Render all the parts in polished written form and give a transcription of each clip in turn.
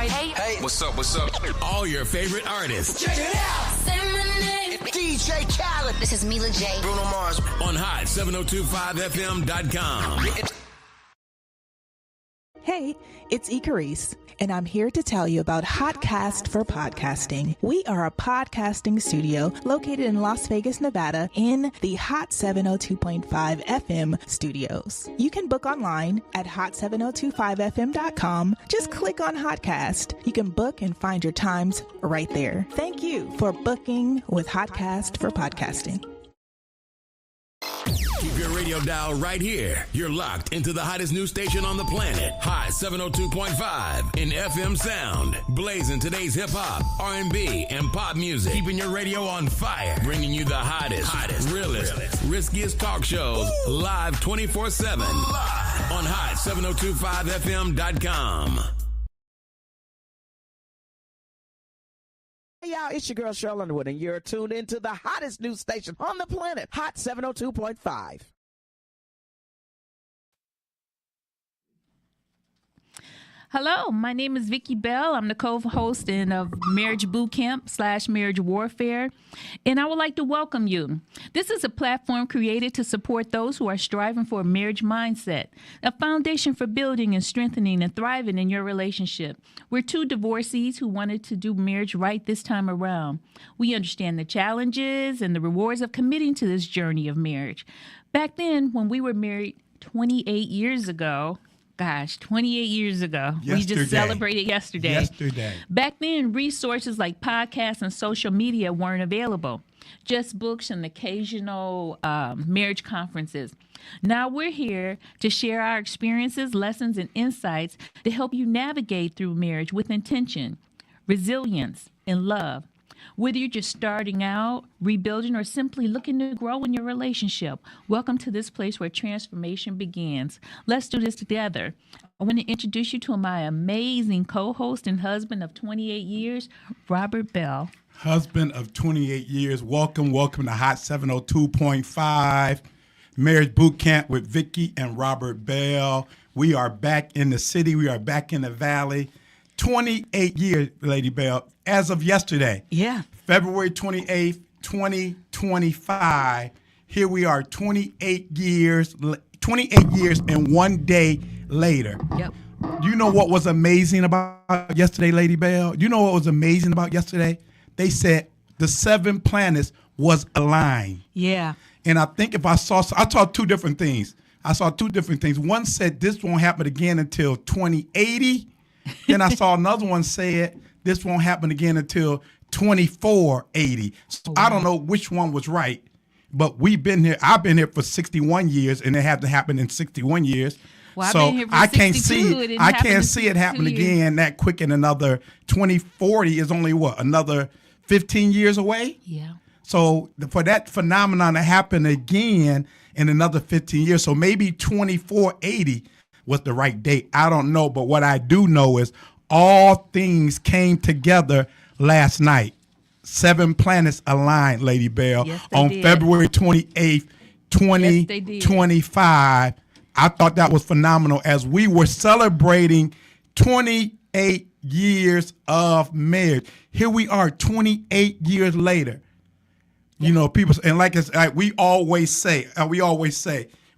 Hey, what's up? All your favorite artists. Check it out. Say my name. DJ Khaled. This is Mila J. Bruno Mars. On hot7025fm.com. Hey, it's Icarice, and I'm here to tell you about Hotcast for Podcasting. We are a podcasting studio located in Las Vegas, Nevada, in the Hot 702.5 FM studios. You can book online at hot7025fm.com. Just click on Hotcast. You can book and find your times right there. Thank you for booking with Hotcast for Podcasting. Keep your radio dial right here. You're locked into the hottest news station on the planet. Hot 702.5 in FM sound. Blazing today's hip-hop, R&B, and pop music. Keeping your radio on fire. Bringing you the hottest, realest, riskiest talk shows live 24/7. On hot7025fm.com. Hey y'all, it's your girl Cheryl Underwood, and you're tuned into the hottest news station on the planet, Hot 702.5. Hello, my name is Vicki Bell. I'm the co-host of Marriage Bootcamp / Marriage Warfare, and I would like to welcome you. This is a platform created to support those who are striving for a marriage mindset, a foundation for building and strengthening and thriving in your relationship. We're two divorcees who wanted to do marriage right this time around. We understand the challenges and the rewards of committing to this journey of marriage. Back then, when we were married 28 years ago, 28 years ago. Yesterday. We just celebrated yesterday. Back then, resources like podcasts and social media weren't available. Just books and occasional marriage conferences. Now we're here to share our experiences, lessons, and insights to help you navigate through marriage with intention, resilience, and love. Whether you're just starting out, rebuilding, or simply looking to grow in your relationship, welcome to this place where transformation begins. Let's do this together. I want to introduce you to my amazing co-host and husband of 28 years, Robert Bell. Husband of 28 years. Welcome to Hot 702.5 Marriage Bootcamp with Vicki and Robert Bell. We are back in the city. We are back in the valley. 28 years, Lady Bell, as of yesterday. Yeah. February 28th, 2025. Here we are 28 years and 1 day later. Yep. You know what was amazing about yesterday, Lady Bell? You know what was amazing about yesterday? They said the 7 planets was aligned. Yeah. And I think I saw two different things. One said this won't happen again until 2080. Then I saw another one said this won't happen again until 2480. So I don't know which one was right, but we've been here. I've been here for 61 years, and it hasn't happened in 61 years. Well, I've so been here for I can't 62. I can't see it happen again that quick in another 2040 is only another 15 years away? Yeah. So for that phenomenon to happen again in another 15 years, so maybe 2480 was the right date. I don't know, but what I do know is all things came together last night. 7 planets aligned, Lady Bell, on February 28th, 2025. I thought that was phenomenal as we were celebrating 28 years of marriage. Here we are 28 years later. You know, people, and like we always say,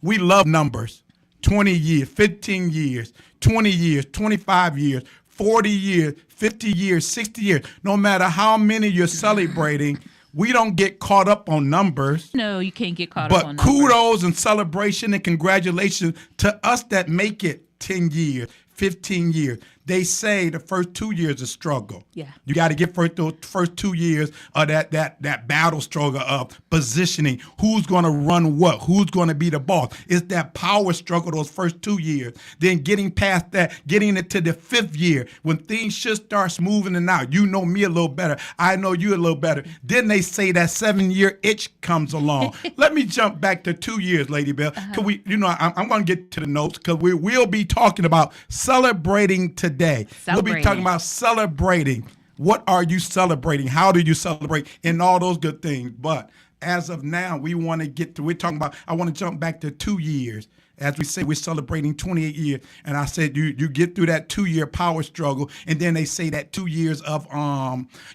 we love numbers. 20 years, 15 years, 20 years, 25 years, 40 years, 50 years, 60 years. No matter how many you're celebrating, we don't get caught up on numbers. No, you can't get caught up on numbers. But kudos and celebration and congratulations to us that make it 10 years, 15 years. They say the first 2 years is struggle. Yeah. You got to get the first 2 years of that battle struggle of positioning. Who's going to run what? Who's going to be the boss? It's that power struggle those first 2 years. Then getting past that, getting into the 5th year when things should start smoothing and out. You know me a little better. I know you a little better. Then they say that 7-year itch comes along. Let me jump back to 2 years, Lady Bell. Can we? You know, I'm going to get to the notes because we will be talking about celebrating today. We'll be talking about celebrating. What are you celebrating? How do you celebrate? And all those good things. But as of now, we want to get to, I want to jump back to 2 years. As we say, we're celebrating 28 years. And I said, you get through that 2-year power struggle. And then they say that 2 years of,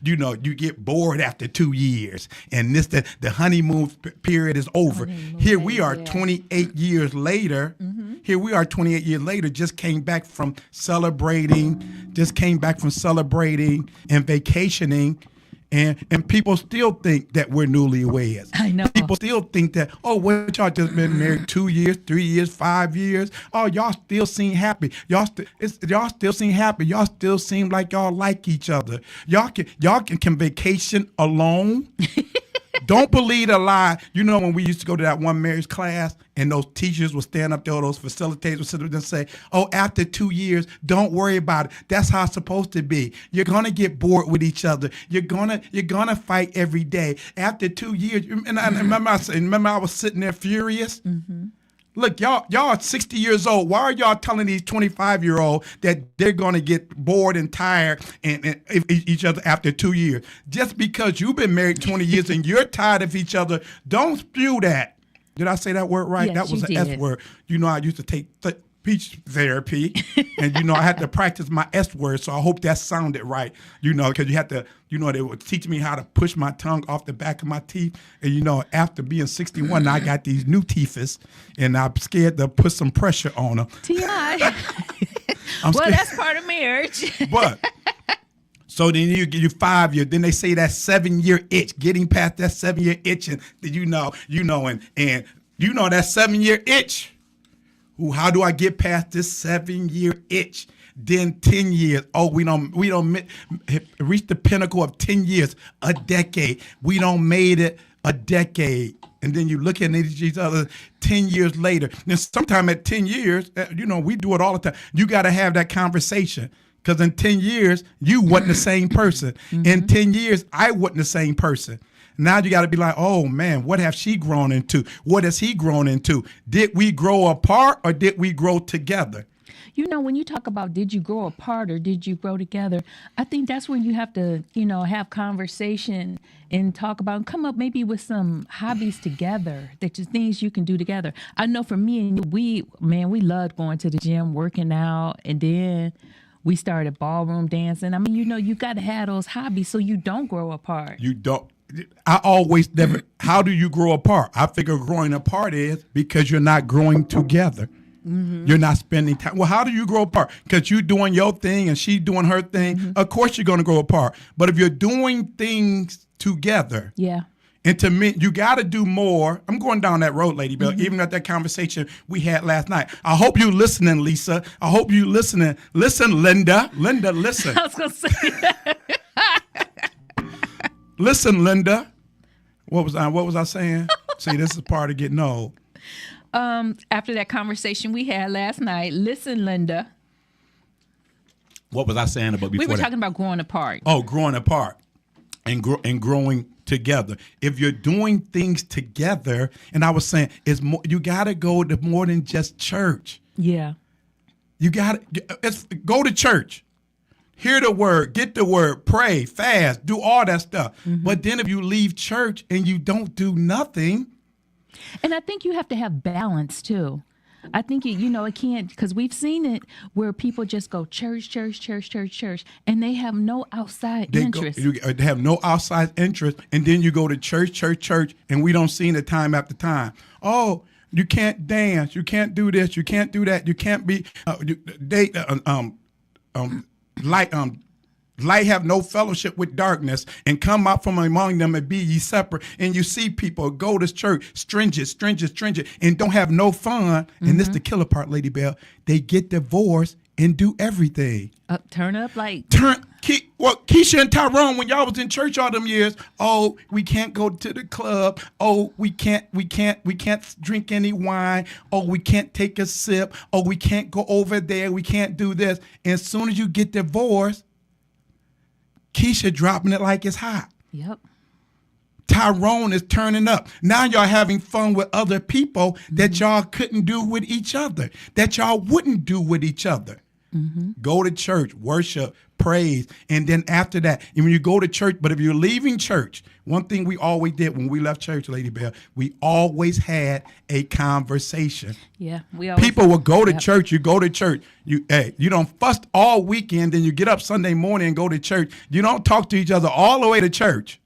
you get bored after 2 years. And the honeymoon period is over. Here we are 28 years later. Here we are 28 years later, just came back from celebrating and vacationing. And people still think that we're newlyweds. I know. People still think that, oh, what, y'all just been married 2 years, 3 years, 5 years? Oh, y'all still seem happy. Y'all still seem happy. Y'all still seem like y'all like each other. Y'all can vacation alone. Don't believe the lie. You know, when we used to go to that one marriage class and those teachers would stand up there, those facilitators would sit there and say, oh, after 2 years, don't worry about it. That's how it's supposed to be. You're going to get bored with each other. You're gonna fight every day. After 2 years, and I remember I was sitting there furious. Look, y'all are 60 years old. Why are y'all telling these 25-year-olds that they're going to get bored and tired and each other after 2 years? Just because you've been married 20 years and you're tired of each other, don't spew that. Did I say that word right? Yes, that was an S word. You know, I used to take speech therapy, and I had to practice my S word, so I hope that sounded right. Because you had to, they would teach me how to push my tongue off the back of my teeth, and after being 61, I got these new teethus, and I'm scared to put some pressure on them. T.I. Well, that's part of marriage. But so then you 5 years, then they say that 7-year itch, getting past that 7-year itch, and that that 7-year itch. Ooh, how do I get past this 7-year itch? Then 10 years. Oh, we don't reach the pinnacle of 10 years, a decade. We don't made it a decade. And then you look at each other 10 years later. Then sometime at 10 years, we do it all the time. You got to have that conversation. Because in 10 years, you wasn't the same person. In 10 years, I wasn't the same person. Now you got to be like, oh, man, what have she grown into? What has he grown into? Did we grow apart or did we grow together? When you talk about did you grow apart or did you grow together, I think that's when you have to, have conversation and talk about and come up maybe with some hobbies together, things you can do together. I know for me and you, we loved going to the gym, working out, and then we started ballroom dancing. I mean, you got to have those hobbies so you don't grow apart. You don't. I always never, how do you grow apart? I figure growing apart is because you're not growing together. You're not spending time. Well, how do you grow apart? Because you're doing your thing and she's doing her thing. Of course you're going to grow apart. But if you're doing things together. Yeah. And to me, you got to do more. I'm going down that road, Lady Bill, even at that conversation we had last night. I hope you listening, Lisa. I hope you listening. Listen, Linda. Linda, listen. I was going to say that. Listen, Linda. What was I saying? See, this is part of getting old. After that conversation we had last night, listen, Linda. What was I saying about before We were that? talking about growing apart. Oh, growing apart and growing together. If you're doing things together, and I was saying, it's more, you got to go to more than just church. Yeah. You got to go to church. Hear the word, get the word, pray, fast, do all that stuff. But then if you leave church and you don't do nothing. And I think you have to have balance too. I think, it can't, because we've seen it where people just go church, and they have no outside interest. They have no outside interest, and then you go to church, and we don't see it time after time. Oh, you can't dance, you can't do this, you can't do that, you can't be, light have no fellowship with darkness, and come out from among them and be ye separate. And you see people go to church stringent, and don't have no fun. And this the killer part, Lady Bell. They get divorced and do everything. Turn up like Keisha and Tyrone, when y'all was in church all them years, oh, we can't go to the club. Oh, we can't drink any wine. Oh, we can't take a sip. Oh, we can't go over there. We can't do this. And as soon as you get divorced, Keisha dropping it like it's hot. Yep. Tyrone is turning up. Now y'all having fun with other people that y'all couldn't do with each other, that y'all wouldn't do with each other. Go to church, worship, praise. And then after that, and when you go to church, but if you're leaving church, one thing we always did when we left church, Lady Bell, we always had a conversation. Yeah, we always. People will go to church. You go to church. You don't fuss all weekend. Then you get up Sunday morning and go to church. You don't talk to each other all the way to church.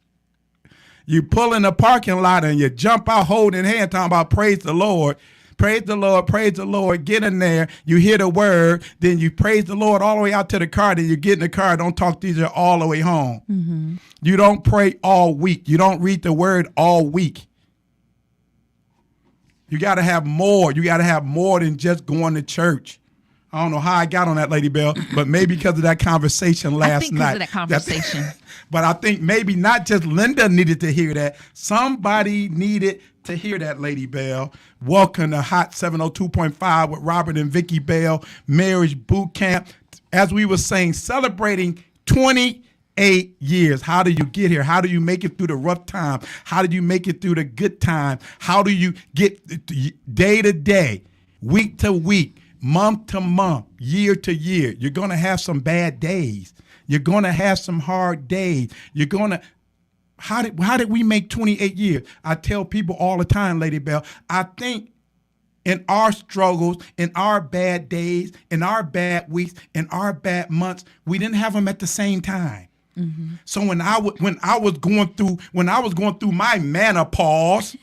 You pull in the parking lot and you jump out holding hand, talking about praise the Lord. Praise the Lord, praise the Lord. Get in there. You hear the word. Then you praise the Lord all the way out to the car. Then you get in the car. Don't talk to each other all the way home. Mm-hmm. You don't pray all week. You don't read the word all week. You got to have more. You got to have more than just going to church. I don't know how I got on that, Lady Bell, but maybe because of that conversation last night. I think because of that conversation. But I think maybe not just Linda needed to hear that. Somebody needed to hear that, Lady Bell. Welcome to Hot 702.5 with Robert and Vicky Bell, Marriage Bootcamp. As we were saying, celebrating 28 years. How do you get here? How do you make it through the rough time? How do you make it through the good time? How do you get day to day, week to week, month to month, year to year? You're going to have some bad days. You're going to have some hard days. You're going to, how did we make 28 years? I tell people all the time, Lady Bell, I think in our struggles, in our bad days, in our bad weeks, in our bad months, we didn't have them at the same time. Mm-hmm. So when I was going through my menopause,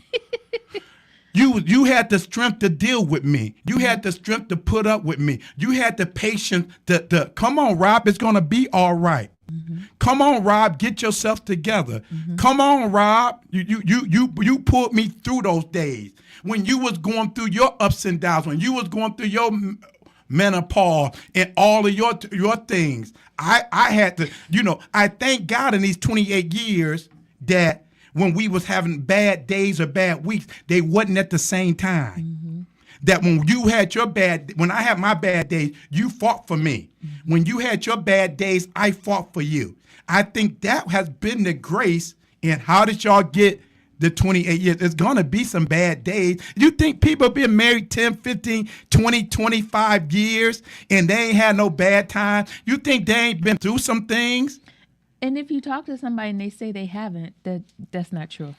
You had the strength to deal with me. You had the strength to put up with me. You had the patience to come on, Rob, it's going to be all right. Mm-hmm. Come on, Rob, get yourself together. Mm-hmm. Come on, Rob. You pulled me through those days when you was going through your ups and downs, when you was going through your menopause and all of your things. I had to, I thank God in these 28 years that when we was having bad days or bad weeks, they wasn't at the same time. Mm-hmm. That when I had my bad days, you fought for me. Mm-hmm. When you had your bad days, I fought for you. I think that has been the grace. And how did y'all get the 28 years? There's going to be some bad days. You think people been married 10, 15, 20, 25 years and they ain't had no bad time? You think they ain't been through some things? And if you talk to somebody and they say they haven't, that's not true.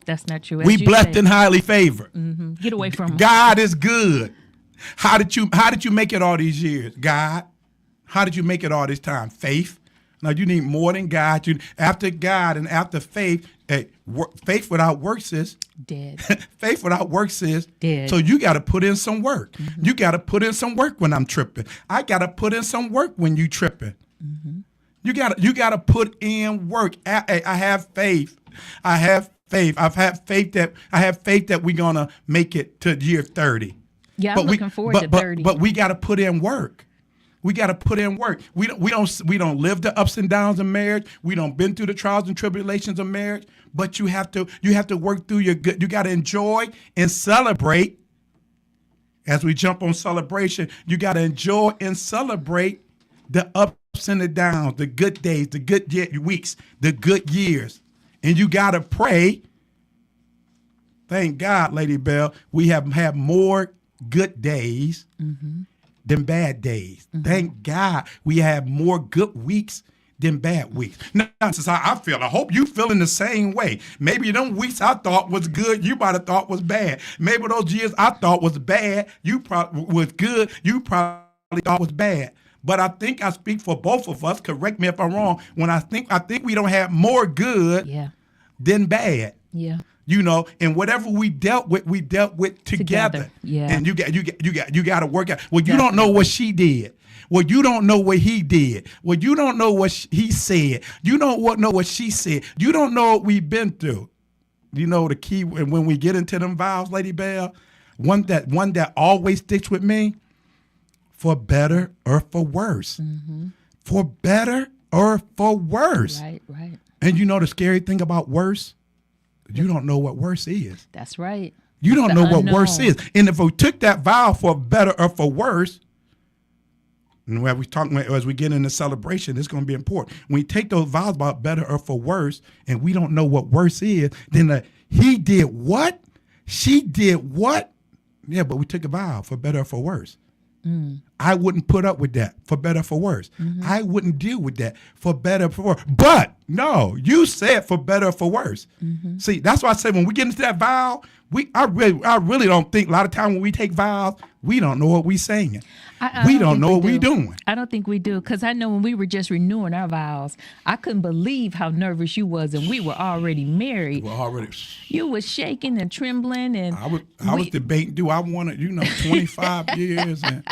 That's not true. We blessed and highly favored. Mm-hmm. Get away from them. God is good. How did you make it all these years? God. How did you make it all this time? Faith. Now you need more than God. After God and after faith, faith without works is dead. Faith without works is dead. So you got to put in some work. Mm-hmm. You got to put in some work when I'm tripping. I got to put in some work when you tripping. Mm-hmm. You gotta put in work. I have faith. I have faith. I have faith that we're gonna make it to year 30. Yeah, I'm looking forward to 30. But we gotta put in work. We gotta put in work. We don't live the ups and downs of marriage. We don't been through the trials and tribulations of marriage. But you have to work through your good. You gotta enjoy and celebrate. As we jump on celebration, you gotta enjoy and celebrate the ups and the downs, the good days, the good weeks, the good years. And you got to pray. Thank God, Lady Bell, we have had more good days than bad days. Mm-hmm. Thank God we have more good weeks than bad weeks. Now, since I hope you feeling the same way. Maybe them weeks I thought was good, you might have thought was bad. Maybe those years I thought was bad, you probably was good, you probably thought was bad. But I think I speak for both of us. Correct me if I'm wrong. When I think we don't have more good than bad. Yeah. And whatever we dealt with together. Yeah. And you got to work out. Well, you don't know what she did. Well, you don't know what he did. Well, you don't know what he said. You don't know what she said. You don't know what we've been through. The key when we get into them vows, Lady Bell, one that always sticks with me. For better or for worse. Mm-hmm. For better or for worse. Right. And the scary thing about worse? You don't know what worse is. That's right. You don't know what worse is. And if we took that vow for better or for worse, and as we get into celebration, it's going to be important. When we take those vows about better or for worse, and we don't know what worse is, then he did what? She did what? Yeah, but we took a vow for better or for worse. I wouldn't put up with that, for better or for worse. I wouldn't deal with that, for better or for worse. But no, you said for better or for worse. See, that's why I say when we get into that vow, I really don't think a lot of time when we take vows, we don't know what we're saying. We don't know what we're doing. I don't think we do, because I know when we were just renewing our vows, I couldn't believe how nervous you was, and we were already married. You was shaking and trembling, and I was debating, do I want to, 25 years, and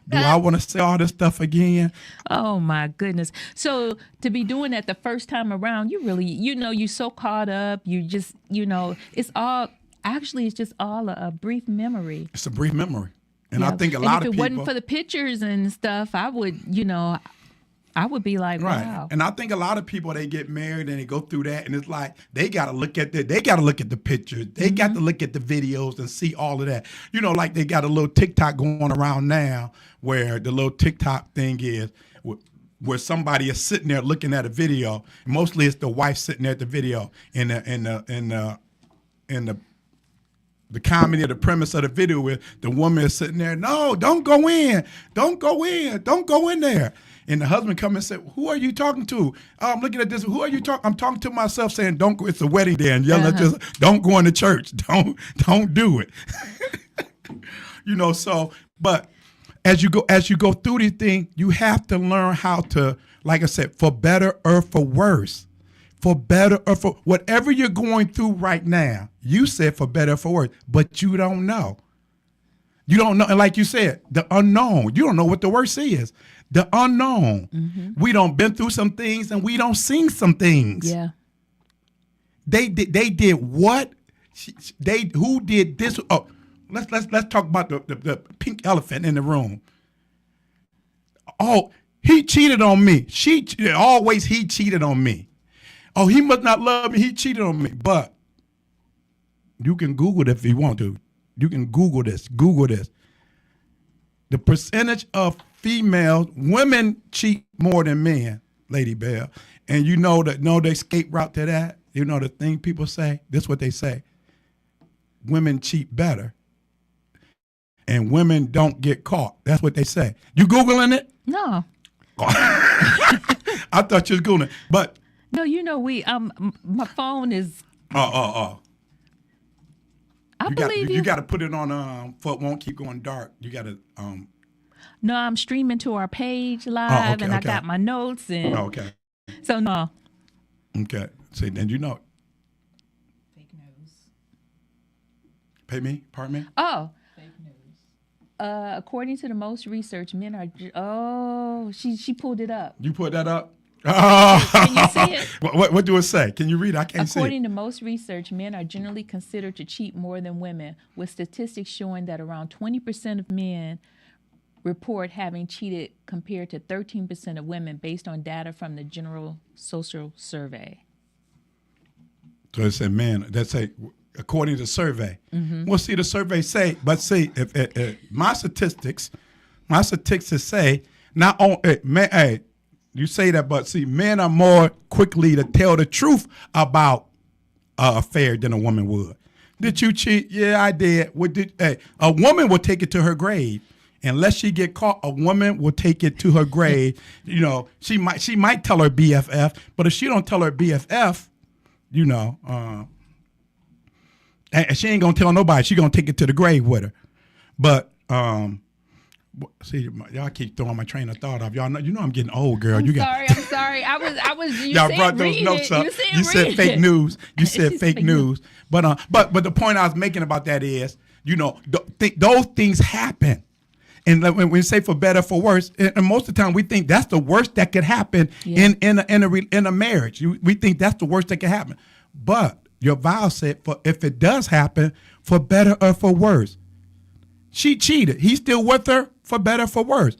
do I want to say all this stuff again? Oh my goodness! So to be doing that the first time around, you really, you're so caught up. You just, it's all. Actually, it's just all a brief memory. It's a brief memory. And I think a lot of people. If it wasn't for the pictures and stuff, I would, I would be like, right. Wow. And I think a lot of people, they get married and they go through that, and it's like they got to look at the pictures. They got to look at the videos and see all of that. Like they got a little TikTok going around now, where the little TikTok thing is where somebody is sitting there looking at a video. Mostly it's the wife sitting there at the video, in the comedy of the premise of the video where the woman is sitting there, no, don't go in there. And the husband come and say, who are you talking to? Oh, I'm looking at this. Who are you talking? I'm talking to myself, saying, don't go. It's a wedding day, and yelling at this, don't go into church. Don't do it. So, but as you go through these things, you have to learn how to, like I said, for better or for worse. For better or for whatever you're going through right now, you said for better or for worse, but you don't know. You don't know. And like you said, the unknown, you don't know what the worst is. The unknown. We don't been through some things and we don't seen some things. Yeah. They did what? Who did this? Oh, let's talk about the pink elephant in the room. Oh, he cheated on me. He cheated on me. Oh, he must not love me. He cheated on me. But you can Google it if you want to. You can Google this. Google this. The percentage of women cheat more than men, Lady Bell. And the escape route to that? The thing people say? This is what they say. Women cheat better. And women don't get caught. That's what they say. You Googling it? No. I thought you was Googling it. But no, my phone is. I believe you. You got to put it on. For it won't keep going dark. You got to. No, I'm streaming to our page live, and I got my notes and. Oh, okay. So no. Okay. See, then Fake news. Pay me? Pardon me? Oh. Fake news. According to the most research, men are. Oh, she pulled it up. You put that up? Oh. Can you see it? What do it say? Can you read it? I can't see it. According to most research, men are generally considered to cheat more than women, with statistics showing that around 20% of men report having cheated compared to 13% of women based on data from the General Social Survey. So it said, man, that's according to the survey. Well, see, the survey say, but see, if my statistics say, not only, man, you say that, but see, men are more quickly to tell the truth about an affair than a woman would. Did you cheat? Yeah, I did. A woman will take it to her grave. Unless she get caught, a woman will take it to her grave. She might tell her BFF, but if she don't tell her BFF, and she ain't gonna tell nobody. She gonna take it to the grave with her. But see, y'all keep throwing my train of thought off. Y'all know, I'm getting old, girl. I'm sorry. I was. You y'all said brought those read notes it. up. You said fake news. You said fake news. But the point I was making about that is, those things happen. And when we say for better, for worse, and most of the time we think that's the worst that could happen in a marriage. We think that's the worst that could happen. But your vow said, if it does happen, for better or for worse. She cheated. He's still with her, for better or for worse.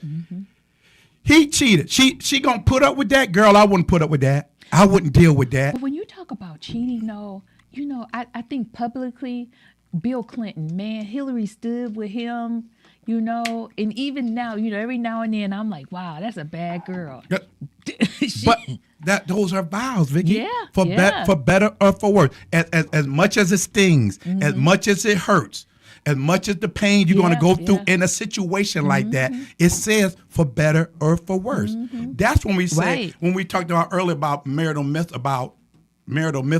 He cheated. She gonna put up with that? Girl, I wouldn't put up with that. I wouldn't deal with that. But when you talk about cheating, I think publicly, Bill Clinton, man, Hillary stood with him. And even now, every now and then I'm like, wow, that's a bad girl. But those are vows, Vicky. Yeah. For better or for worse. As much as it stings, as much as it hurts, as much as the pain you're going to go through in a situation like that, it says for better or for worse. That's when we say, when we talked about earlier about marital myth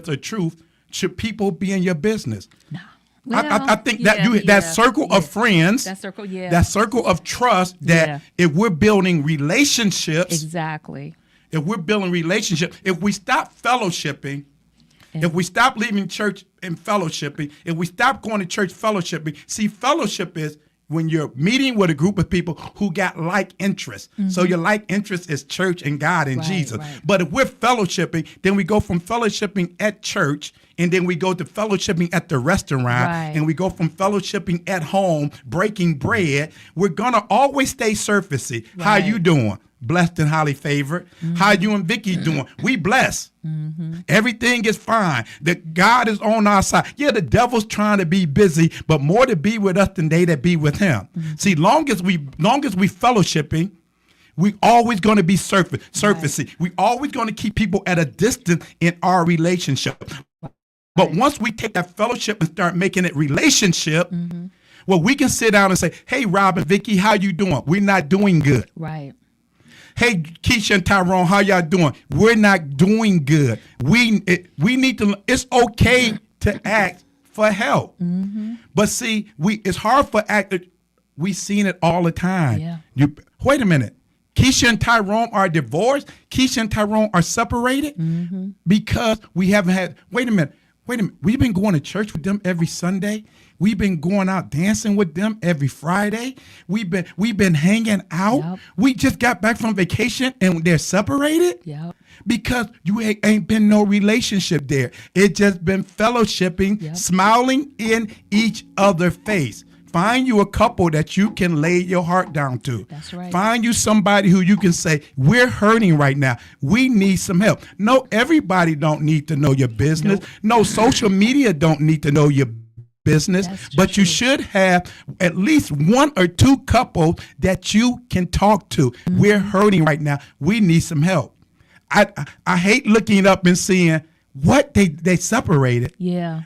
or truth, should people be in your business? No. Well, I think that that circle of friends, that circle of trust, that if we're building relationships, if we're building relationships, if we stop fellowshipping, if we stop leaving church and fellowshipping, if we stop going to church fellowshipping, see, fellowship is when you're meeting with a group of people who got like interests. So your like interest is church and God and Jesus. But if we're fellowshipping, then we go from fellowshipping at church, and then we go to fellowshipping at the restaurant, and we go from fellowshipping at home, breaking bread. We're going to always stay surfacey. How you doing? Blessed and highly favored. How you and Vicky doing? We blessed. Everything is fine. That God is on our side. Yeah, the devil's trying to be busy, but more to be with us than they that be with him. See, long as we fellowshipping, we always going to be surfacey. We always going to keep people at a distance in our relationship. But once we take that fellowship and start making it relationship, well, we can sit down and say, hey, Rob and Vicky, how you doing? We're not doing good. Right. Hey, Keisha and Tyrone, how y'all doing? We're not doing good. We need to, it's okay to ask for help. But see, it's hard for actors. We've seen it all the time. Wait a minute. Keisha and Tyrone are divorced. Keisha and Tyrone are separated because we haven't had, wait a minute. We've been going to church with them every Sunday. We've been going out dancing with them every Friday. We've been hanging out. We just got back from vacation and they're separated because you ain't been no relationship there. It just been fellowshipping, smiling in each other's face. Find you a couple that you can lay your heart down to. That's right. Find you somebody who you can say, we're hurting right now. We need some help. No, everybody don't need to know your business. No, social media don't need to know your business. But you should have at least one or two couples that you can talk to. We're hurting right now. We need some help. I hate looking up and seeing what they separated.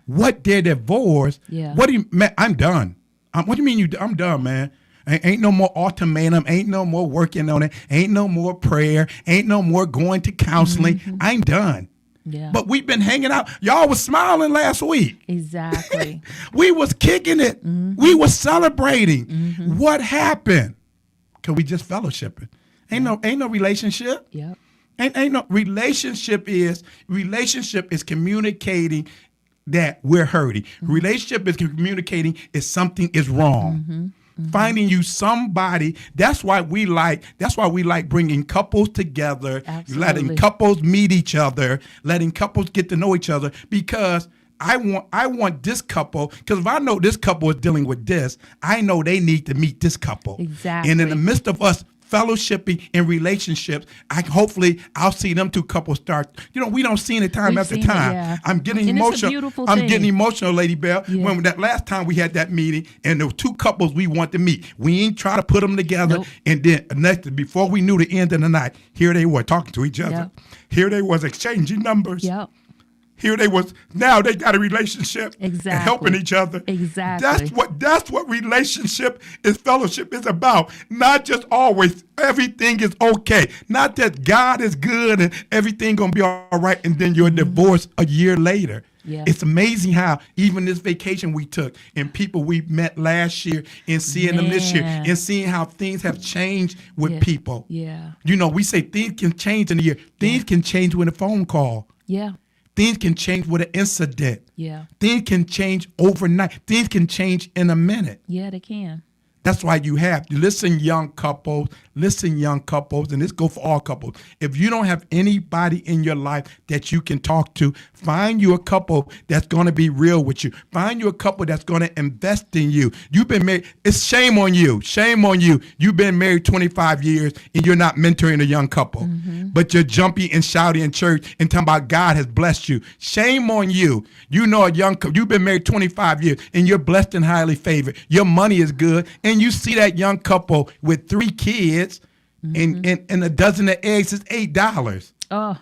What they're divorced. What do you, man, I'm done. What do you mean I'm done, man? Ain't no more ultimatum. Ain't no more working on it. Ain't no more prayer. Ain't no more going to counseling. I'm done. But we've been hanging out. Y'all was smiling last week. Exactly. We was kicking it. We was celebrating. What happened? Cause we just fellowshipping. Ain't no relationship. Ain't no relationship is communicating that we're hurting. Relationship is communicating if something is wrong. Finding you somebody. That's why we like bringing couples together, letting couples meet each other, letting couples get to know each other, because I want this couple, because if I know this couple is dealing with this, I know they need to meet this couple. Exactly. And in the midst of us fellowshipping in relationships, hopefully I'll see them two couples start. We don't see it time after time. I'm getting emotional. I'm getting emotional, Lady Bell. When that last time we had that meeting and there were two couples we want to meet, we ain't try to put them together. And then before we knew the end of the night, here they were talking to each other. Here they was exchanging numbers. Here they was, now they got a relationship and helping each other. That's what relationship is, fellowship is about. Not just always everything is okay. Not that God is good and everything gonna be all right and then you're divorced a year later. It's amazing how even this vacation we took and people we met last year and seeing them this year and seeing how things have changed with people. We say things can change in a year. Things can change with a phone call. Things can change with an incident. Things can change overnight. Things can change in a minute. They can. That's why you have to listen, young couples, and this go for all couples. If you don't have anybody in your life that you can talk to, find you a couple that's going to be real with you. Find you a couple that's going to invest in you. You've been married. It's shame on you. Shame on you. You've been married 25 years and you're not mentoring a young couple, but you're jumping and shouting in church and talking about God has blessed you. Shame on you. You know a young couple. You've been married 25 years and you're blessed and highly favored. Your money is good. And you see that young couple with 3 kids and a dozen of eggs is $8. Oh.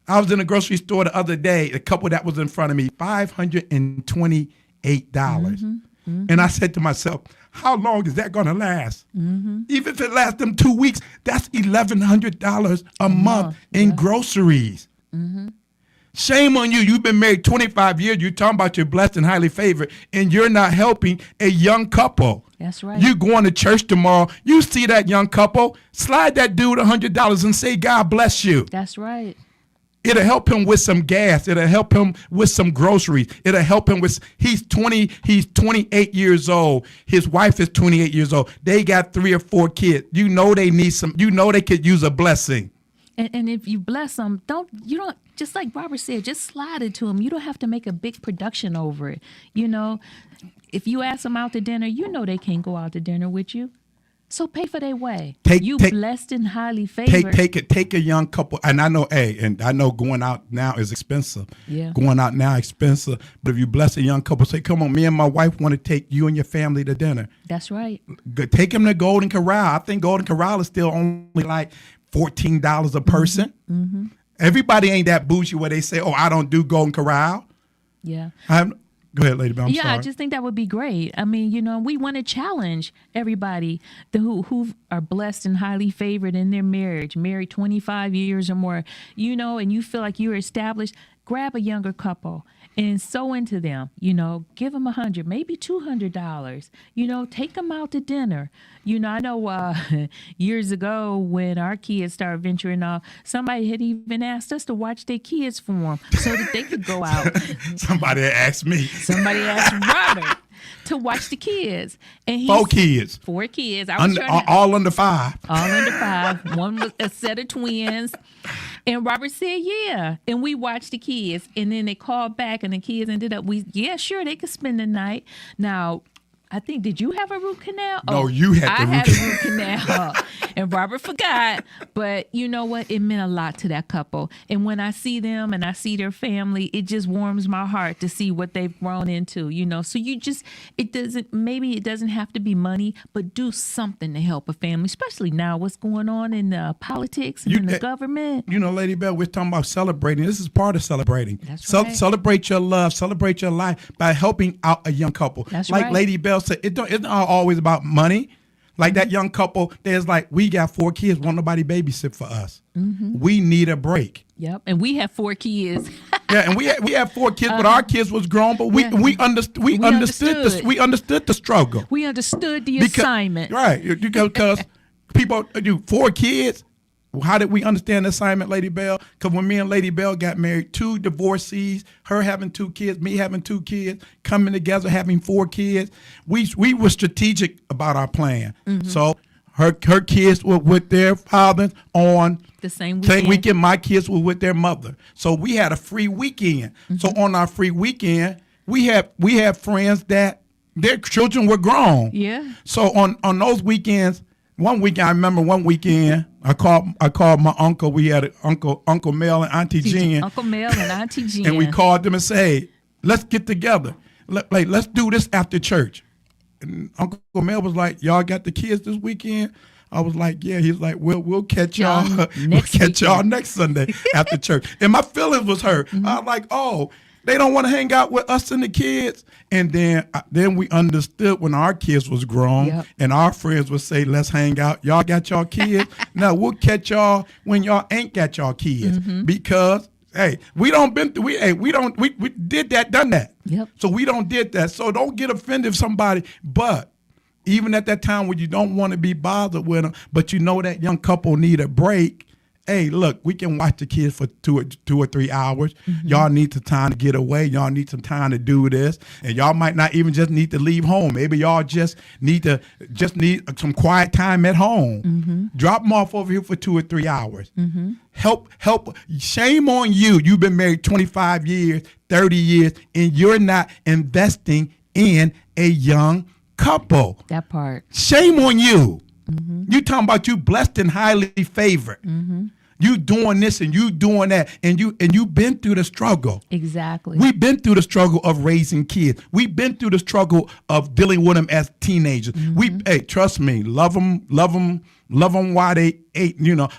I was in a grocery store the other day, the couple that was in front of me, $528. And I said to myself, how long is that going to last? Even if it lasts them 2 weeks, that's $1,100 a month in groceries. Shame on you. You've been married 25 years. You're talking about you're blessed and highly favored, and you're not helping a young couple. That's right. You going to church tomorrow. You see that young couple, slide that dude $100 and say, God bless you. That's right. It'll help him with some gas. It'll help him with some groceries. It'll help him with, he's 28 years old. His wife is 28 years old. They got 3 or 4 kids. You know they need some, you know they could use a blessing. And if you bless them, just like Robert said, just slide it to them. You don't have to make a big production over it. You know, if you ask them out to dinner, you know they can't go out to dinner with you. So pay for their way. Blessed and highly favored. Take a young couple. And I know, and I know going out now is expensive. Yeah. Going out now expensive. But if you bless a young couple, say, come on, me and my wife want to take you and your family to dinner. That's right. Take them to Golden Corral. I think Golden Corral is still only like $14 a person. Everybody ain't that bougie where they say, oh, I don't do Golden Corral. Yeah. Go ahead, Lady Bell. I just think that would be great. I mean, we want to challenge everybody who are blessed and highly favored in their marriage, married 25 years or more, and you feel like you're established. Grab a younger couple and sow into them, give them $100, maybe $200, take them out to dinner. I know years ago when our kids started venturing off, somebody had even asked us to watch their kids for them so that they could go out. Somebody asked me. Somebody asked Robert to watch the kids. And 4 kids. 4 kids. All under 5. All under 5. One was a set of twins. And Robert said, yeah. And we watched the kids. And then they called back and the kids ended up, sure, they could spend the night. Now, I think, did you have a root canal? No, you had the root canal. I had a root canal. And Robert forgot. But you know what? It meant a lot to that couple. And when I see them and I see their family, it just warms my heart to see what they've grown into, So maybe it doesn't have to be money, but do something to help a family, especially now what's going on in politics and in the government. Lady Bell, we're talking about celebrating. This is part of celebrating. That's right. Celebrate your love, celebrate your life by helping out a young couple. That's like right. Lady Bell said, it's not always about money. Like that young couple, there's like, we got 4 kids, won't nobody babysit for us. We need a break. Yep, and we have 4 kids. Yeah, and we have 4 kids, but our kids was grown, but we understood the struggle. We understood the assignment. Right, because people do 4 kids. How did we understand the assignment, Lady Bell? Because when me and Lady Bell got married, 2 divorcees, her having 2 kids, me having 2 kids, coming together, having 4 kids, we were strategic about our plan. So her kids were with their fathers on the same weekend. My kids were with their mother. So we had a free weekend. So on our free weekend, we have friends that their children were grown. Yeah. So on those weekends, I remember one weekend, I called my uncle. We had Uncle Mel and Auntie Jean. Uncle Mel and Auntie Jean. And we called them and said, hey, let's get together. Let's do this after church. And Uncle Mel was like, y'all got the kids this weekend? I was like, yeah. He's like, we'll catch y'all. We'll catch y'all next Sunday after church. And my feelings was hurt. I was like, oh, they don't want to hang out with us and the kids. And then we understood when our kids was grown, and our friends would say, let's hang out. Y'all got y'all kids? Now we'll catch y'all when y'all ain't got y'all kids. Because, hey, we did that, done that. Yep. So we don't did that. So don't get offended if somebody, but even at that time when you don't want to be bothered with them, but you know that young couple need a break, hey, look, we can watch the kids for 2 or 3 hours. Y'all need some time to get away. Y'all need some time to do this. And y'all might not even just need to leave home. Maybe y'all just need some quiet time at home. Drop them off over here for 2 or 3 hours. Help. Shame on you. You've been married 25 years, 30 years, and you're not investing in a young couple. That part. Shame on you. You talking about you blessed and highly favored. You doing this and you doing that, and you've been through the struggle. Exactly. We've been through the struggle of raising kids. We've been through the struggle of dealing with them as teenagers. Hey, trust me, love them while they ate.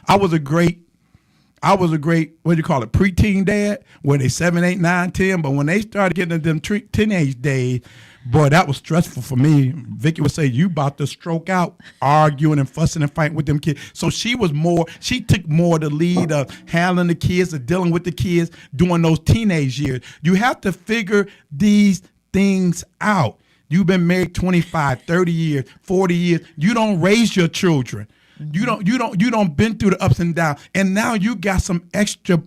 I was a great I was a great, what do you call it, preteen dad, where they 7, 8, 9, 10. But when they started getting into them teenage days, boy, that was stressful for me. Vicky would say, you about to stroke out, arguing and fussing and fighting with them kids. So she took more the lead of handling the kids, of dealing with the kids during those teenage years. You have to figure these things out. You've been married 25, 30 years, 40 years. You don't raise your children. You don't been through the ups and downs. And now you got some extra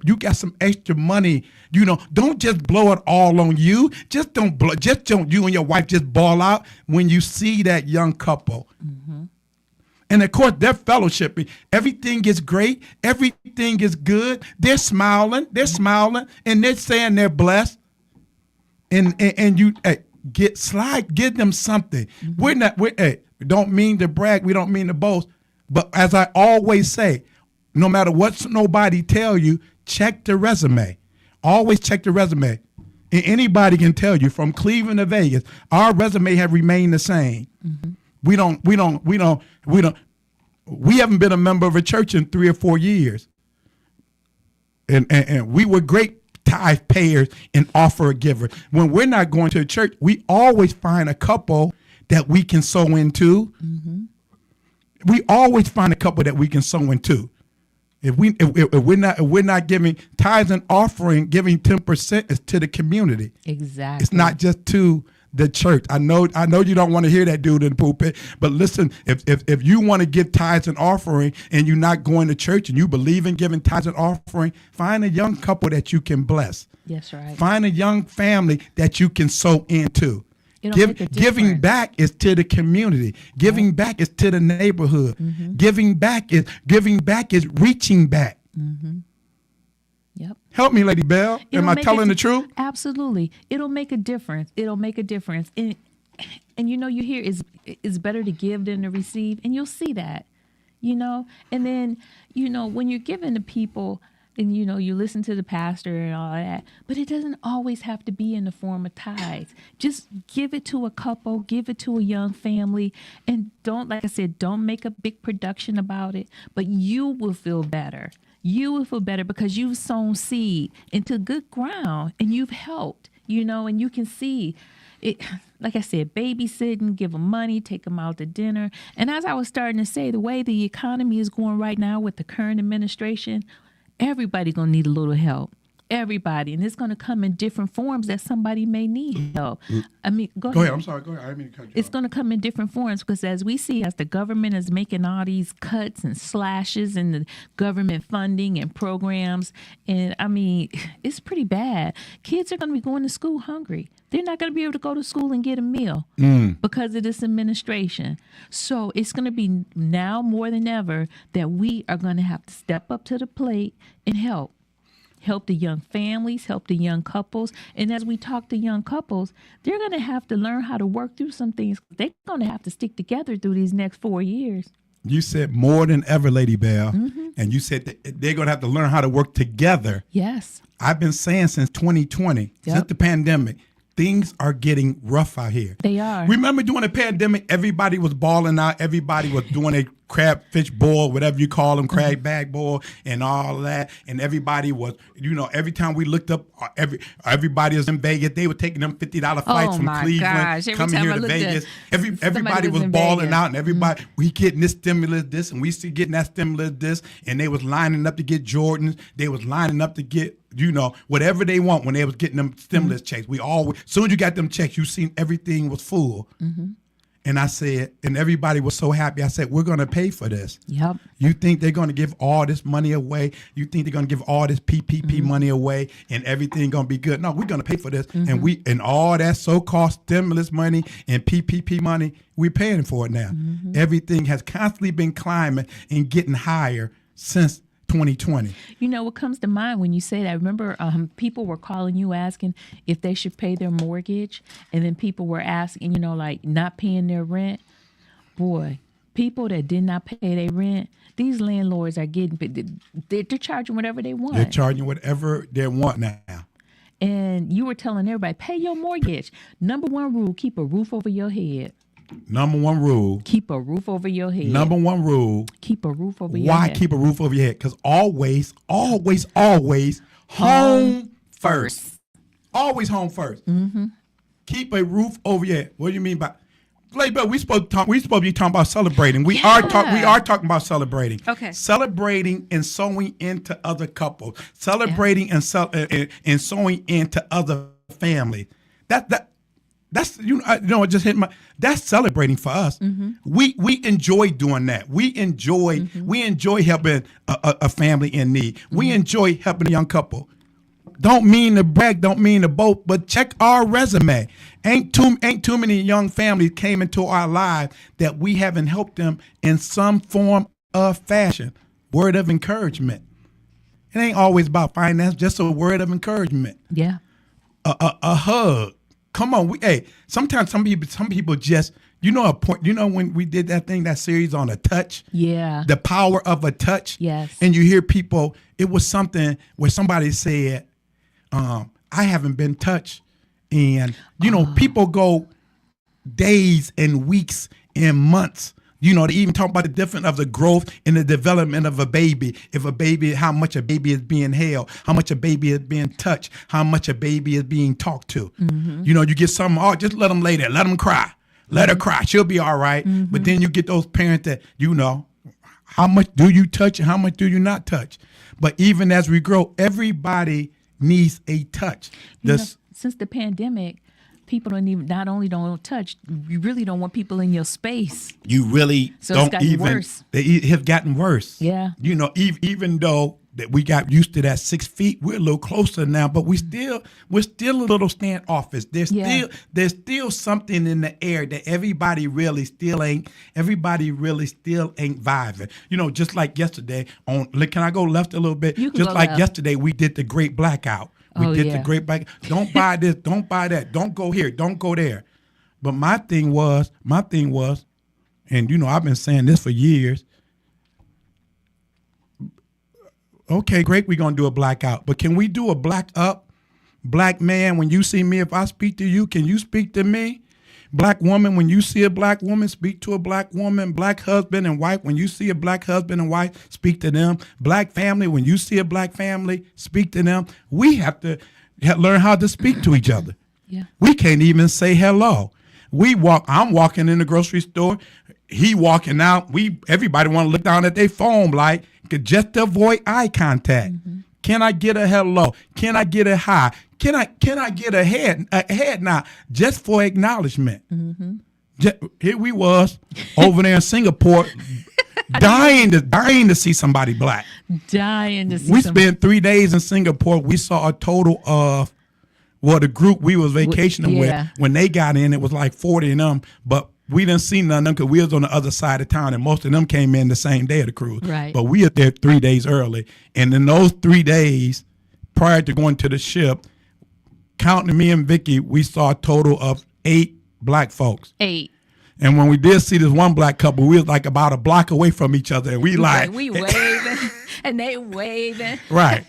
money. Don't just blow it all on you. Just don't you and your wife just ball out when you see that young couple. Mm-hmm. And of course, they're fellowshipping. Everything is great. Everything is good. They're smiling, and they're saying they're blessed. And you give them something. Mm-hmm. We don't mean to brag. We don't mean to boast. But as I always say, no matter what nobody tell you, check the resume. Always check the resume. And anybody can tell you, from Cleveland to Vegas, our resume have remained the same. Mm-hmm. We haven't been a member of a church in 3 or 4 years. And we were great tithe payers and offer givers. When we're not going to a church, we always find a couple that we can sow into. Mm-hmm. We always find a couple that we can sow into. If we're not giving tithes and offering, giving 10% is to the community. Exactly. It's not just to the church. I know you don't want to hear that dude in the pulpit, but listen, if you want to give tithes and offering and you're not going to church and you believe in giving tithes and offering, find a young couple that you can bless. Yes, right. Find a young family that you can sow into. Giving back is to the community. Giving back is to the neighborhood. Mm-hmm. Giving back is reaching back. Mm-hmm. Yep. Help me, Lady Bell. Am I telling the truth? Absolutely. It'll make a difference. And you hear it's better to give than to receive, and you'll see that. And then when you're giving to people, and you listen to the pastor and all that, but it doesn't always have to be in the form of tithes. Just give it to a couple, give it to a young family, and don't make a big production about it, but you will feel better. You will feel better because you've sown seed into good ground and you've helped, and you can see it. Like I said, babysitting, give them money, take them out to dinner. And as I was starting to say, the way the economy is going right now with the current administration, everybody gonna need a little help. Everybody, and it's gonna come in different forms that somebody may need help. I mean, go ahead. I'm sorry. Go ahead. I didn't mean to cut you It's off. gonna come in different forms because as the government is making all these cuts and slashes in the government funding and programs, and I mean, it's pretty bad. Kids are gonna be going to school hungry. They're not going to be able to go to school and get a meal because of this administration. So it's going to be now more than ever that we are going to have to step up to the plate and help the young families, help the young couples. And as we talk to young couples, they're going to have to learn how to work through some things. They're going to have to stick together through these next 4 years. You said more than ever, Lady Bell, Mm-hmm. and you said that they're going to have to learn how to work together. Yes. I've been saying since 2020, since the pandemic, things are getting rough out here. They are. Remember during the pandemic, everybody was balling out. Everybody was doing a crabfish boil, whatever you call them, crab bag boil and all that. And everybody was, every time we looked up, everybody was in Vegas. They were taking them $50 flights from Cleveland, coming here to Vegas. Everybody was balling out, and everybody, we getting this stimulus, this, and we see getting that stimulus, this. And they was lining up to get Jordans. They was lining up to get, whatever they want when they was getting them stimulus checks. We always, as soon as you got them checks, you seen everything was full. Mm-hmm. And I said, and everybody was so happy. I said, we're going to pay for this. Yep. You think they're going to give all this money away? You think they're going to give all this PPP money away and everything going to be good? No, we're going to pay for this. And all that so-called stimulus money and PPP money, we're paying for it now. Mm-hmm. Everything has constantly been climbing and getting higher since 2020. What comes to mind when you say that? I remember people were calling you asking if they should pay their mortgage, and then people were asking, like not paying their rent. Boy, people that did not pay their rent, these landlords are they're charging whatever they want. They're charging whatever they want now. And you were telling everybody, pay your mortgage. Number one rule, keep a roof over your head. Number one rule. Keep a roof over your head. Number one rule. Keep a roof over your Why head. keep a roof over your head? Because always, home first. Always home first. Mm-hmm. Keep a roof over your head. What do you mean by? But we supposed to be talking about celebrating. We are talking about celebrating. Okay. Celebrating and sowing into other couples. Celebrating and sowing into other families. That's it just hit my. That's celebrating for us. Mm-hmm. We enjoy doing that. We enjoy helping a family in need. Mm-hmm. We enjoy helping a young couple. Don't mean to brag, don't mean to boast, but check our resume. Ain't too many young families came into our lives that we haven't helped them in some form of fashion. Word of encouragement. It ain't always about finance, just a word of encouragement. Yeah. A hug. Come on, sometimes some people just a point. When we did that series on a touch. Yeah. The power of a touch. Yes. And you hear people. It was something where somebody said, I haven't been touched. And, people go days and weeks and months, they even talk about the difference of the growth and the development of a baby. How much a baby is being held, how much a baby is being touched, how much a baby is being talked to. Mm-hmm. You get something, just let them lay there, let them cry. Let her cry, she'll be all right. Mm-hmm. But then you get those parents that, how much do you touch and how much do you not touch? But even as we grow, everybody needs a touch. Since the pandemic, people not only don't touch, you really don't want people in your space. You really so don't it's gotten even. Worse. They have gotten worse. Yeah. Even though that we got used to that 6 feet, we're a little closer now, but we're still a little standoffish. There's still something in the air that everybody really still ain't vibing. Just like yesterday can I go left a little bit? Just like left. Yesterday we did the great blackout. The great blackout. Don't buy this, don't buy that, don't go here, don't go there. But my thing was, and I've been saying this for years. Okay, great, we're going to do a blackout. But can we do a black up? Black man, when you see me, if I speak to you, can you speak to me? Black woman, when you see a black woman, speak to a black woman. Black husband and wife, when you see a black husband and wife, speak to them. Black family, when you see a black family, speak to them. We have to learn how to speak to each other. Yeah. We can't even say hello. I'm walking in the grocery store. He walking out. Everybody want to look down at their phone like just to avoid eye contact. Mm-hmm. Can I get a hello? Can I get a hi? Can I get a head nod just for acknowledgement? Mm-hmm. Here we was over there in Singapore, dying to see somebody black. We spent 3 days in Singapore. We saw a total of the group we was vacationing with. When they got in, it was like 40 of them, but we didn't see none of them because we was on the other side of town, and most of them came in the same day of the cruise. Right. But we were there 3 days early, and in those 3 days prior to going to the ship, counting me and Vicky, we saw a total of 8 black folks. 8. And when we did see this one black couple, we was like about a block away from each other, and we waving, and they waving. Right.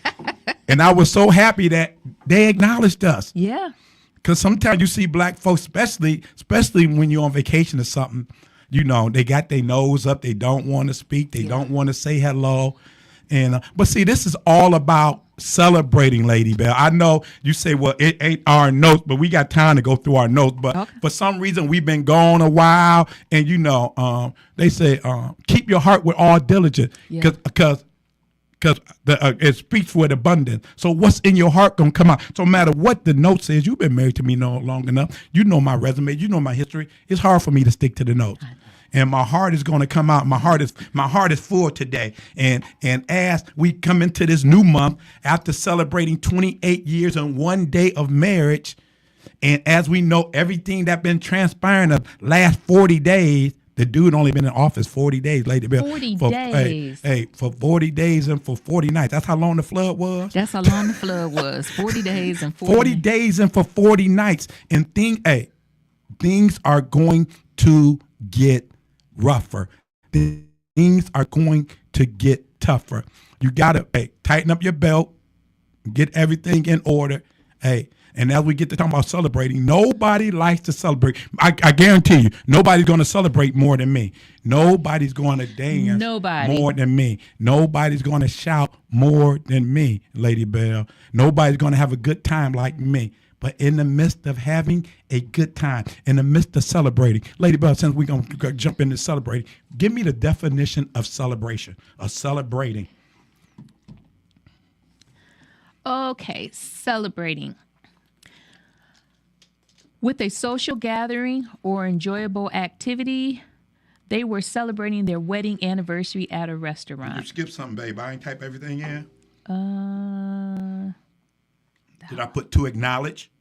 And I was so happy that they acknowledged us. Yeah. Because sometimes you see black folks, especially when you're on vacation or something, they got their nose up. They don't want to speak. They don't want to say hello. And but see, this is all about celebrating, Lady Bell. I know you say, well, it ain't our notes, but we got time to go through our notes. But for some reason, we've been gone a while. And, they say, keep your heart with all diligence. Because it speaks with abundance. So what's in your heart going to come out. So no matter what the note says, you've been married to me long enough. You know my resume. You know my history. It's hard for me to stick to the notes. And my heart is going to come out. My heart is full today. And as we come into this new month, after celebrating 28 years and 1 day of marriage, and as we know everything that's been transpiring the last 40 days, the dude only been in office 40 days, Lady Bill. 40 days. For 40 days and for 40 nights. That's how long the flood was? That's how long the flood was. 40 days and 40 40 days and for 40 nights. And things are going to get rougher. Things are going to get tougher. You got to tighten up your belt, get everything in order. And as we get to talking about celebrating, nobody likes to celebrate. I guarantee you, nobody's going to celebrate more than me. Nobody's going to dance more than me. Nobody's going to shout more than me, Lady Bell. Nobody's going to have a good time like me. But in the midst of having a good time, in the midst of celebrating, Lady Bell, since we're going to jump into celebrating, give me the definition of celebration, of celebrating. Okay, celebrating. With a social gathering or enjoyable activity, they were celebrating their wedding anniversary at a restaurant. Did you skip something, babe? I ain't type everything in. Did I put to acknowledge?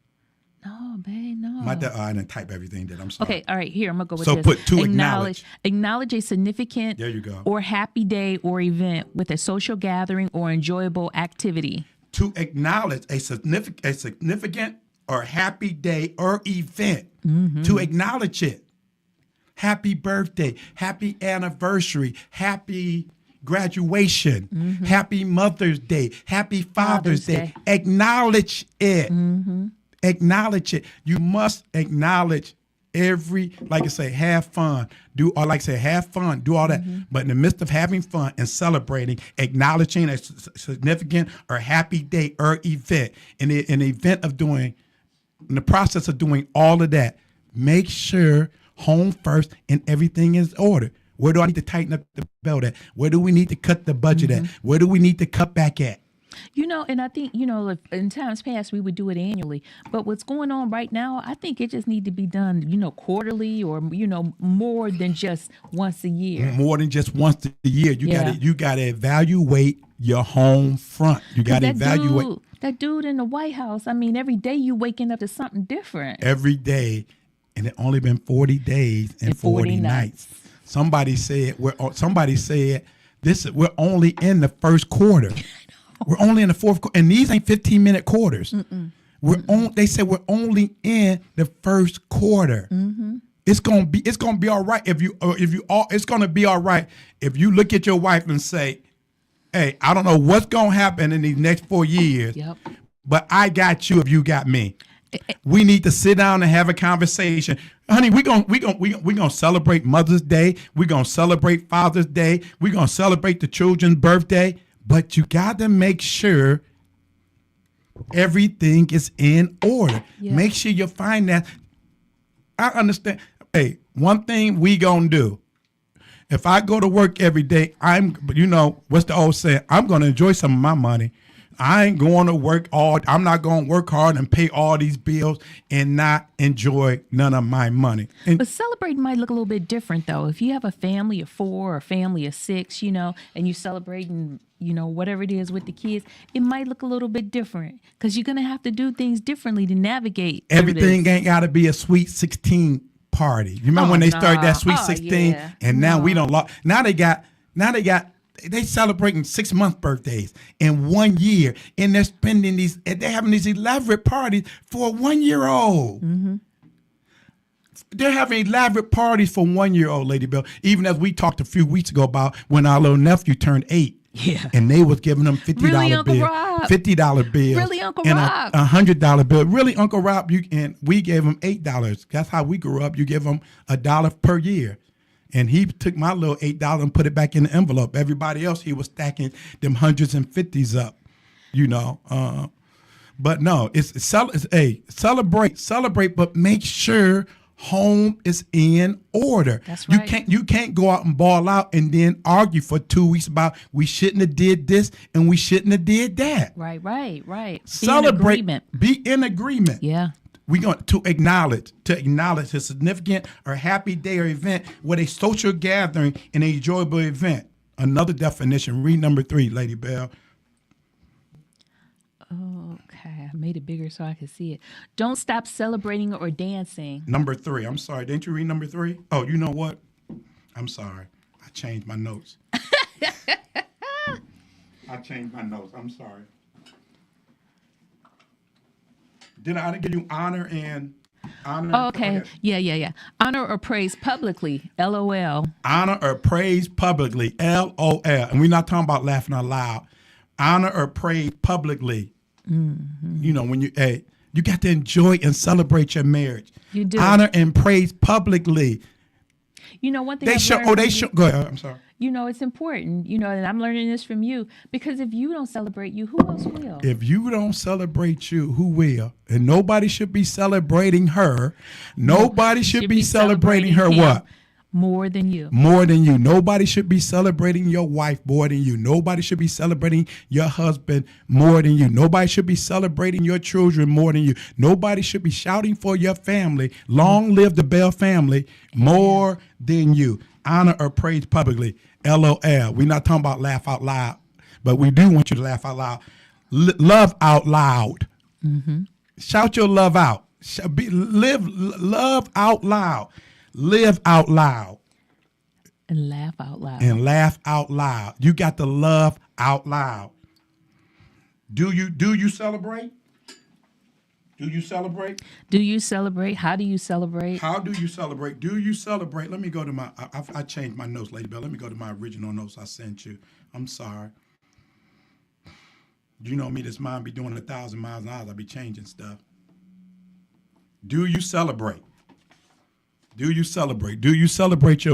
No, babe, no. I didn't type everything, did I'm sorry. Okay, all right, here, I'm going to go with this. So put to acknowledge. Acknowledge a significant there you go. or happy day or event with a social gathering or enjoyable activity. To acknowledge a significant or happy day or event. Mm-hmm. To acknowledge it. Happy birthday, happy anniversary, happy graduation, mm-hmm. happy Mother's Day, happy Father's Day. Acknowledge it. Mm-hmm. Acknowledge it. You must acknowledge like I say, have fun. Do all that. Mm-hmm. But in the midst of having fun and celebrating, acknowledging a significant or happy day or event, in the process of doing all of that, make sure home first and everything is ordered. Where do I need to tighten up the belt at? Where do we need to cut the budget at? Where do we need to cut back at? And I think, in times past, we would do it annually. But what's going on right now, I think it just need to be done, quarterly or, more than just once a year. More than just once a year. You got to evaluate your home front. You got to evaluate. That dude in the White House, every day you waking up to something different. Every day. And it only been 40 days and 40 nights. Somebody said we're only in the first quarter. We're only in the fourth quarter, and these ain't 15-minute quarters. They said we're only in the first quarter. Mm-hmm. It's gonna be all right it's gonna be all right if you look at your wife and say, "Hey, I don't know what's gonna happen in these next 4 years, but I got you if you got me." We need to sit down and have a conversation. Honey, we gonna celebrate Mother's Day. We're gonna celebrate Father's Day. We're gonna celebrate the children's birthday. But you got to make sure everything is in order. Yeah. Make sure you find that. I understand. Hey, one thing we gonna do. If I go to work every day, what's the old saying? I'm gonna enjoy some of my money. I ain't going to work I'm not going to work hard and pay all these bills and not enjoy none of my money. But celebrating might look a little bit different, though. If you have a family of 4 or a family of 6, and you're celebrating, whatever it is with the kids, it might look a little bit different because you're going to have to do things differently to navigate. Everything ain't got to be a Sweet 16 party. You remember when they started that Sweet 16? Yeah. And now we don't. Now they celebrating 6-month birthdays in 1 year, and they're they're having these elaborate parties for a 1-year-old. Mm-hmm. They're having elaborate parties for 1-year-old, Lady Bill. Even as we talked a few weeks ago about when our little nephew turned 8. Yeah. And they was giving them $50 really, bills. $50 bills. Really, Uncle and Rob. And $100 bill. Really, Uncle Rob, and we gave him $8. That's how we grew up. You give them $1 per year. And he took my little $8 and put it back in the envelope. Everybody else, he was stacking them hundreds and 50s up, But no, it's celebrate, but make sure home is in order. That's right. You can't go out and ball out and then argue for 2 weeks about we shouldn't have did this and we shouldn't have did that. Right. Celebrate. Be in agreement. Yeah. We're going to acknowledge a significant or happy day or event with a social gathering and an enjoyable event. Another definition, read number 3, Lady Bell. Okay, I made it bigger so I could see it. Don't stop celebrating or dancing. Number 3, I'm sorry. Didn't you read number 3? Oh, you know what? I'm sorry. I changed my notes. I'm sorry. Did I give you honor and honor? Oh, okay. Yeah. Honor or praise publicly. LOL. Honor or praise publicly. LOL. And we're not talking about laughing out loud. Honor or praise publicly. Mm-hmm. When you You got to enjoy and celebrate your marriage. You do. Honor and praise publicly. You know, one thing They I've show. learned Oh, they from show. you- Go ahead. I'm sorry. You know, it's important, and I'm learning this from you, because if you don't celebrate you, who else will? If you don't celebrate you, who will? And nobody should be celebrating her. Nobody should be celebrating her him what? More than you. More than you. Nobody should be celebrating your wife more than you. Nobody should be celebrating your husband more than you. Nobody should be celebrating your children more than you. Nobody should be shouting for your family, long live the Bell family, more than you. Honor or praise publicly. LOL. We're not talking about laugh out loud, but we do want you to laugh out loud. Love out loud. Mm-hmm. Shout your love out. Love out loud. Live out loud. And laugh out loud. And laugh out loud. You got to love out loud. Do you celebrate? Do you celebrate? Do you celebrate? How do you celebrate? How do you celebrate? Do you celebrate? Let me go to my, I changed my notes, Lady Bell. Let me go to my original notes I sent you. I'm sorry. You know me, this mind be doing 1,000 miles an hour. I'll be changing stuff. Do you celebrate? Do you celebrate? Do you celebrate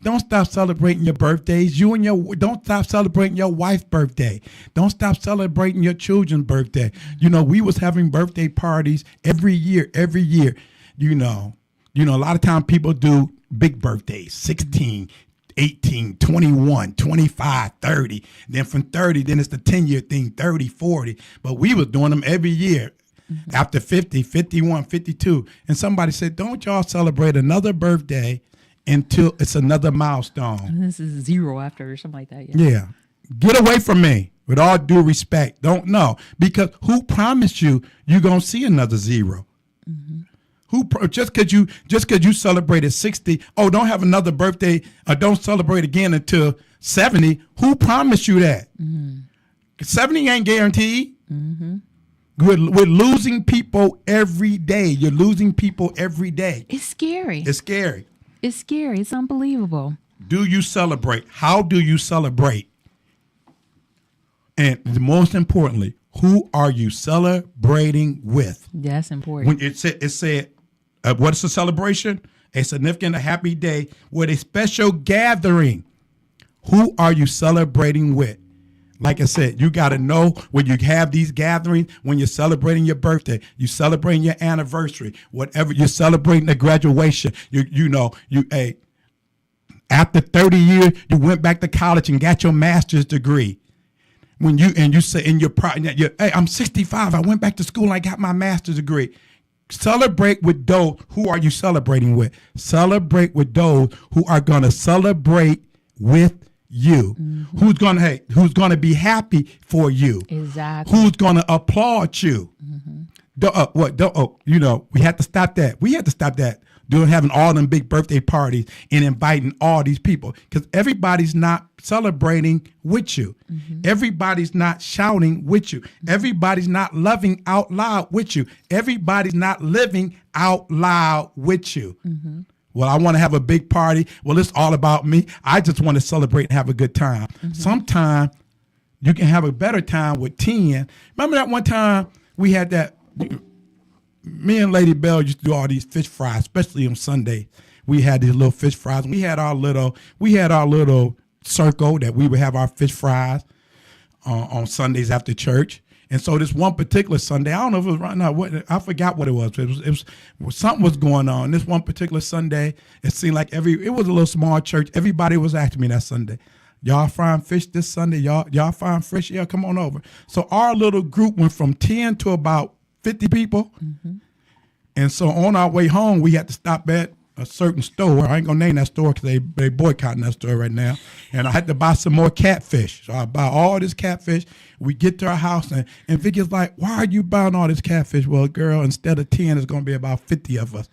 Don't stop celebrating your birthdays. Don't stop celebrating your wife's birthday. Don't stop celebrating your children's birthday. We was having birthday parties every year. A lot of times people do big birthdays, 16, 18, 21, 25, 30. Then from 30, then it's the 10-year thing, 30, 40. But we was doing them every year. Mm-hmm. After 50, 51, 52. And somebody said, don't y'all celebrate another birthday until it's another milestone. This is 0 after or something like that. Yeah. Get away from me. With all due respect. Don't know. Because who promised you're going to see another 0? Mm-hmm. Just because you celebrated 60, don't have another birthday or don't celebrate again until 70. Who promised you that? Mm-hmm. 70 ain't guaranteed. Mm-hmm. We're losing people every day. You're losing people every day. It's scary. It's scary. It's scary. It's unbelievable. Do you celebrate? How do you celebrate? And most importantly, who are you celebrating with? That's important. When it said, what is a celebration? A significant, a happy day with a special gathering. Who are you celebrating with? Like I said, you got to know when you have these gatherings, when you're celebrating your birthday, you're celebrating your anniversary, whatever, you're celebrating the graduation. After 30 years, you went back to college and got your master's degree. When you say in your hey, I'm 65. I went back to school and I got my master's degree. Celebrate with those. Who are you celebrating with? Celebrate with those who are going to celebrate with you. Mm-hmm. Who's gonna be happy for you? Exactly. Who's gonna applaud you? Mm-hmm. We had to stop that. We had to stop that. Doing having all them big birthday parties and inviting all these people, because everybody's not celebrating with you. Mm-hmm. Everybody's not shouting with you. Mm-hmm. Everybody's not loving out loud with you. Everybody's not living out loud with you. Mm-hmm. Well, I want to have a big party. Well, it's all about me. I just want to celebrate and have a good time. Mm-hmm. Sometimes you can have a better time with 10. Remember that one time we had that, me and Lady Bell used to do all these fish fries, especially on Sunday. We had these little fish fries. We had our little circle that we would have our fish fries on Sundays after church. And so this one particular Sunday, I don't know if it was right now, I forgot what it was. It was something was going on. This one particular Sunday, it seemed like it was a little small church. Everybody was asking me that Sunday, y'all frying fish this Sunday? Y'all frying fish? Yeah, come on over. So our little group went from 10 to about 50 people. Mm-hmm. And so on our way home, we had to stop at a certain store. I ain't gonna name that store because they boycotting that store right now. And I had to buy some more catfish. So I buy all this catfish. We get to our house and Vicky's like, why are you buying all this catfish? Well, girl, instead of 10, it's gonna be about 50 of us.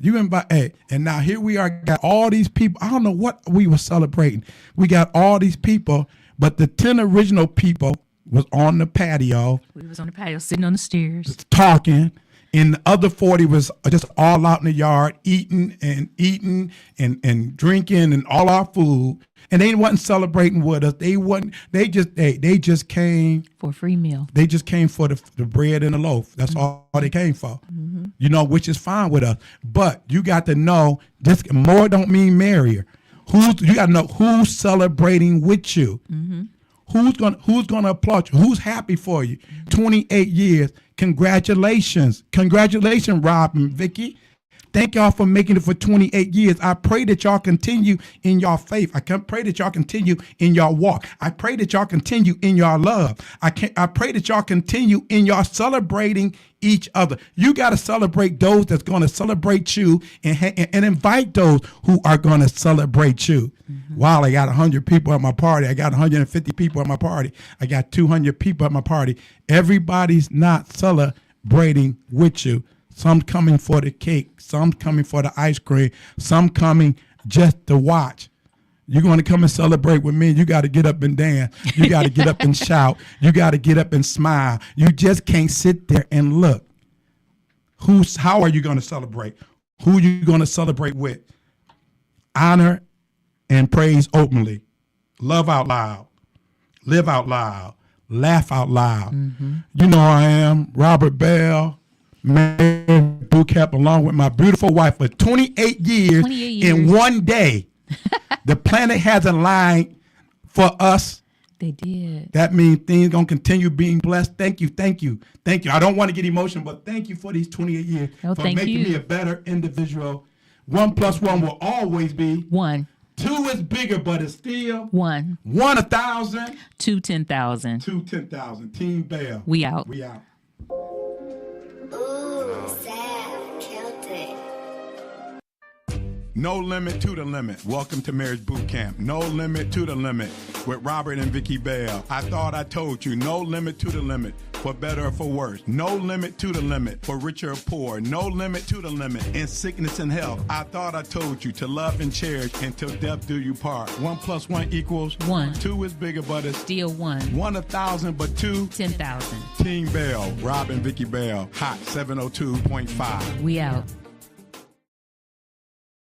You can buy, hey, and now here we are, got all these people. I don't know what we were celebrating. We got all these people, but the 10 original people was on the patio. We was on the patio, sitting on the stairs. Talking. And the other 40 was just all out in the yard, eating and drinking and all our food. And they wasn't celebrating with us. They just came for a free meal. They just came for the bread and the loaf. That's all they came for. Which is fine with us. But you got to know this more don't mean merrier. You got to know who's celebrating with you. Who's gonna applaud you? Who's happy for you? 28 years. Congratulations, Rob and Vicky. Thank y'all for making it for 28 years. I pray that y'all continue in your faith. I pray that y'all continue in your walk. I pray that y'all continue in your love. I pray that y'all continue in your celebrating each other. You got to celebrate those that's going to celebrate you and invite those who are going to celebrate you. Wow, I got 100 people at my party. I got 150 people at my party. I got 200 people at my party. Everybody's not celebrating with you. Some coming for the cake, some coming for the ice cream, some coming just to watch. You're going to come and celebrate with me. You got to get up and dance. You got to get up and shout. You got to get up and smile. You just can't sit there and look. How are you going to celebrate? Who are you going to celebrate with? Honor and praise openly. Love out loud. Live out loud. Laugh out loud. You know I am, Robert Bell. Man, Bootcamp, along with my beautiful wife for 28 years. In one day. The planet has aligned for us. They did. That means things going to continue being blessed. Thank you. I don't want to get emotional, but thank you for these 28 years for making me a better individual. 1 + 1 will always be 1. 2 is bigger, but it's still 1. 1 1,000. 2 10,000. 2 10,000. Team Bell. We out. No limit to the limit. Welcome to Marriage Bootcamp. No limit to the limit with Robert and Vicky Bell. I thought I told you. No limit to the limit for better or for worse. No limit to the limit for richer or poor. No limit to the limit in sickness and health. I thought I told you to love and cherish until death do you part. 1 + 1 equals 1. 2 is bigger, but it's still 1. 1 1,000, but 2 10,000. Team Bell. Rob and Vicky Bell. Hot 702.5. We out.